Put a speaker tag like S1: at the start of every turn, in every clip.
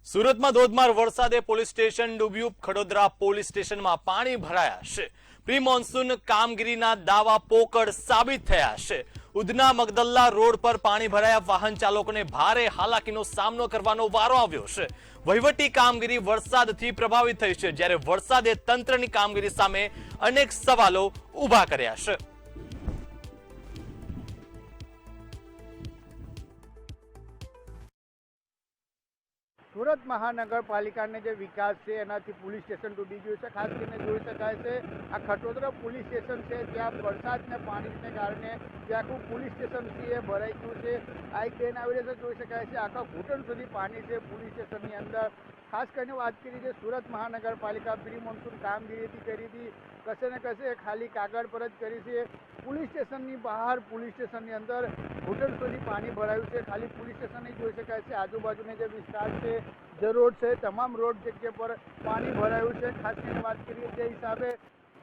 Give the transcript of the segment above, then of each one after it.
S1: સુરતમાં ધોધમાર વરસાદે પોલીસ સ્ટેશન ડૂબ્યું। ખડોદરા પોલીસ સ્ટેશનમાં પાણી ભરાયા છે। પ્રી મોન્સૂન કામગીરીના દાવા પોકળ સાબિત થયા છે। ઉધના મગદલ્લા રોડ પર પાણી ભરાયા વાહન ચાલકોને ભારે હાલાકીનો સામનો કરવાનો વારો આવ્યો છે। વહીવટી કામગીરી વરસાદથી પ્રભાવિત થઈ છે, જ્યારે વરસાદે તંત્રની કામગીરી સામે અનેક સવાલો ઊભા કર્યા છે।
S2: सूरत महानगरपालिका ने जो विकास है एनाथी पुलिस स्टेशन डूबी गયું છે। ખાસ કરીને જોઈ શકાય છે આ ખટોદરા પોલીસ સ્ટેશન છે, ત્યાં વરસાદને પાણીને કારણે જે આખું પોલીસ સ્ટેશન છે એ ભરાઈ ગયું છે। આ એક ટ્રેન આવી રહી છે, જોઈ શકાય છે આખા ઘૂંટણ સુધી પાણી છે પોલીસ સ્ટેશનની અંદર। ખાસ કરીને વાત કરી છે સુરત મહાનગરપાલિકા પ્રી મોન્સૂન કામગીરી કરી હતી, કશે ને કશે ખાલી કાગળ પર જ કરી છે। પોલીસ સ્ટેશનની બહાર પોલીસ સ્ટેશનની અંદર ઘૂંટણ સુધી પાણી ભરાયું છે। ખાલી પોલીસ સ્ટેશન નહીં જોઈ શકાય છે, આજુબાજુના જે વિસ્તાર છે, જે રોડ છે, તમામ રોડ જગ્યા પર પાણી ભરાયું છે। ખાસ કરીને વાત કરીએ તે હિસાબે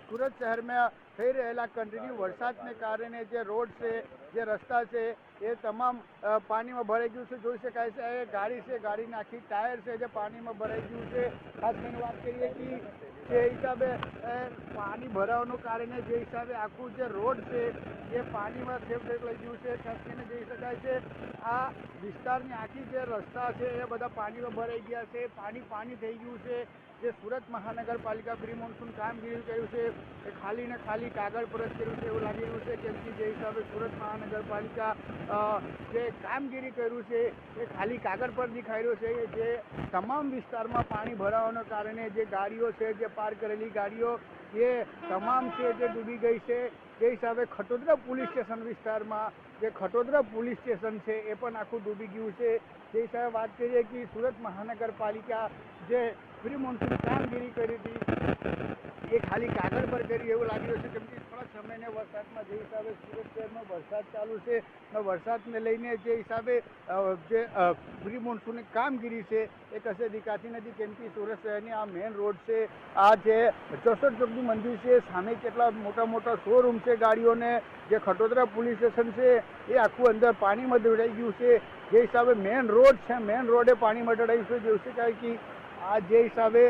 S2: સુરત શહેરમાં થઈ રહેલા કન્ટિન્યુ વરસાદને કારણે જે રોડ છે, જે રસ્તા છે એ તમામ પાણીમાં ભરાઈ ગયું છે। જોઈ શકાય છે એ ગાડી છે, ગાડીના આખી ટાયર છે જે પાણીમાં ભરાઈ ગયું છે। ખાસ કરીને વાત કરીએ કે જે હિસાબે પાણી ભરાવાનું કારણે જે હિસાબે આખું જે રોડ છે એ પાણીમાં લઈ ગયું છે। ખાસ કરીને જોઈ શકાય છે આ વિસ્તારની આખી જે રસ્તા છે એ બધા પાણીમાં ભરાઈ ગયા છે, પાણી થઈ ગયું છે। જે સુરત મહાનગરપાલિકા પ્રી મોન્સૂન કામગીરી કર્યું છે એ ખાલી ને ખાલી કાગળ પર જ કર્યું છે એવું લાગી રહ્યું છે, કેમ કે જે હિસાબે સુરત મહાનગરપાલિકા જે કામગીરી કર્યું છે એ ખાલી કાગળ પર દેખાઈ રહ્યું છે। જે તમામ વિસ્તારમાં પાણી ભરાવાના કારણે જે ગાડીઓ છે, જે પાર્ક કરેલી ગાડીઓ એ તમામ છે જે ડૂબી ગઈ છે। જે હિસાબે ખટોદરા પોલીસ સ્ટેશન વિસ્તારમાં જે ખટોદરા પોલીસ સ્ટેશન છે એ પણ આખું ડૂબી ગયું છે। જે હિસાબે વાત કરીએ કે સુરત મહાનગરપાલિકા જે પ્રી મોન્સૂન કામગીરી કરી હતી એ ખાલી કાગળ પર કરી એવું લાગી રહ્યું છે, કેમ કે થોડા સમયને વરસાદમાં જે હિસાબે સુરત શહેરમાં વરસાદ ચાલુ છે, વરસાદને લઈને જે હિસાબે જે પ્રી મોન્સૂનની કામગીરી છે એ કશે દેખાતી નથી, કેમ કે સુરત શહેરની આ મેઇન રોડ છે, આ જે 64 ચોકનું મંદિર છે, સામે કેટલા મોટા મોટા શોરૂમ છે ગાડીઓને, જે ખટોદરા પોલીસ સ્ટેશન છે એ આખું અંદર પાણીમાં દોડાઈ ગયું છે। જે હિસાબે મેઇન રોડ છે, મેઇન રોડે પાણીમાં દોડાયું છે। જોઈ શકાય કે આ જે હિસાબે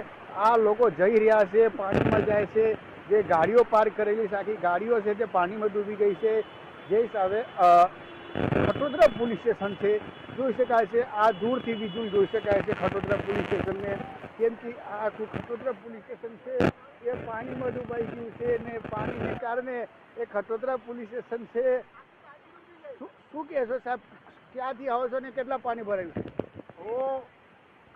S2: આ લોકો જઈ રહ્યા છે, પાણીમાં જાય છે, જે ગાડીઓ પાર્ક કરેલી છે આખી ગાડીઓ છે તે પાણીમાં ડૂબી ગઈ છે। જે હિસાબે ખટોદરા પોલીસ સ્ટેશન છે જોઈ શકાય છે, આ દૂરથી બીજું જોઈ શકાય છે ખટોદરા પોલીસ સ્ટેશનને, કેમ કે આ આખું ખટોદરા પોલીસ સ્ટેશન છે એ પાણીમાં ડૂબાઈ ગયું છે ને પાણીને કારણે એ ખટોદરા પોલીસ સ્ટેશન છે। શું કહેશો સાહેબ, ક્યાંથી આવો છો ને કેટલા પાણી ભરાયું છે?
S3: હું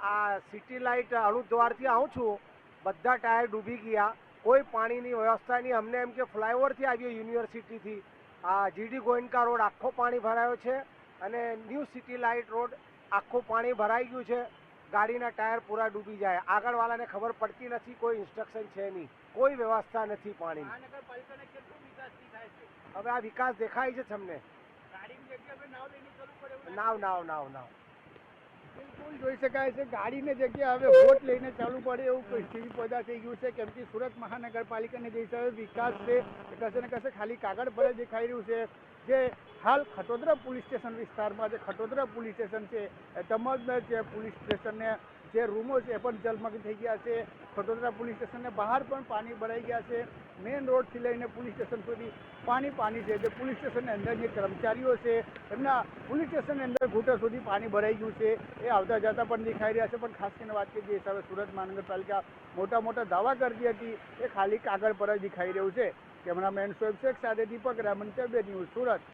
S3: આ સિટી લાઇટ અણુદ્વારથી આવું છું, બધા ટાયર ડૂબી ગયા, કોઈ પાણીની વ્યવસ્થા નહીં। અમને એમ કે ફ્લાયઓવરથી આવીએ યુનિવર્સિટીથી, આ જીડી ગોયનકા રોડ આખો પાણી ભરાયો છે અને ન્યૂ સિટી લાઇટ રોડ આખું પાણી ભરાઈ ગયું છે। ગાડીના ટાયર પૂરા ડૂબી જાય, આગળવાળાને ખબર પડતી નથી, કોઈ ઇન્સ્ટ્રક્શન છે નહીં, કોઈ વ્યવસ્થા નથી પાણીની।
S2: મહાનગરપાલિકાને કેટલો વિકાસ થાય છે?
S3: હવે આ વિકાસ દેખાય છે તમને?
S2: ગાડીની જગ્યાએ નાવ લઈને ચાલુ પડે
S3: નાવ
S2: બિલકુલ જોઈ શકાય છે, ગાડીની જગ્યાએ હવે વોટ લઈને ચાલુ પડે એવું પરિસ્થિતિ પેદા થઈ ગયું છે, કેમ કે સુરત મહાનગરપાલિકાને જે હિસાબે વિકાસ છે એ કશે ને કશે ખાલી કાગળ પર જ દેખાઈ રહ્યું છે। જે હાલ ખટોદરા પોલીસ સ્ટેશન વિસ્તારમાં જે ખટોદરા પોલીસ સ્ટેશન છે એ તમામ જે પોલીસ સ્ટેશનને જે રૂમો છે એ પણ જલમગ્ન થઈ ગયા છે। ખટોદરા પોલીસ સ્ટેશનને બહાર પણ પાણી ભરાઈ ગયા છે, મેઇન રોડથી લઈને પોલીસ સ્ટેશન સુધી પાણી છે। જે પોલીસ સ્ટેશનની અંદર જે કર્મચારીઓ છે એમના પોલીસ સ્ટેશનની અંદર ઘૂંટણ સુધી પાણી ભરાઈ ગયું છે, એ આવતા જતા પણ દેખાઈ રહ્યા છે। પણ ખાસ કરીને વાત કરીએ જે હિસાબે સુરત મહાનગરપાલિકા મોટા દાવા કરતી હતી એ ખાલી કાગળ પર જ દેખાઈ રહ્યું છે। કેમેરામેન શોએબ શેખ સાથે દીપક રામન, ન્યૂઝ સુરત।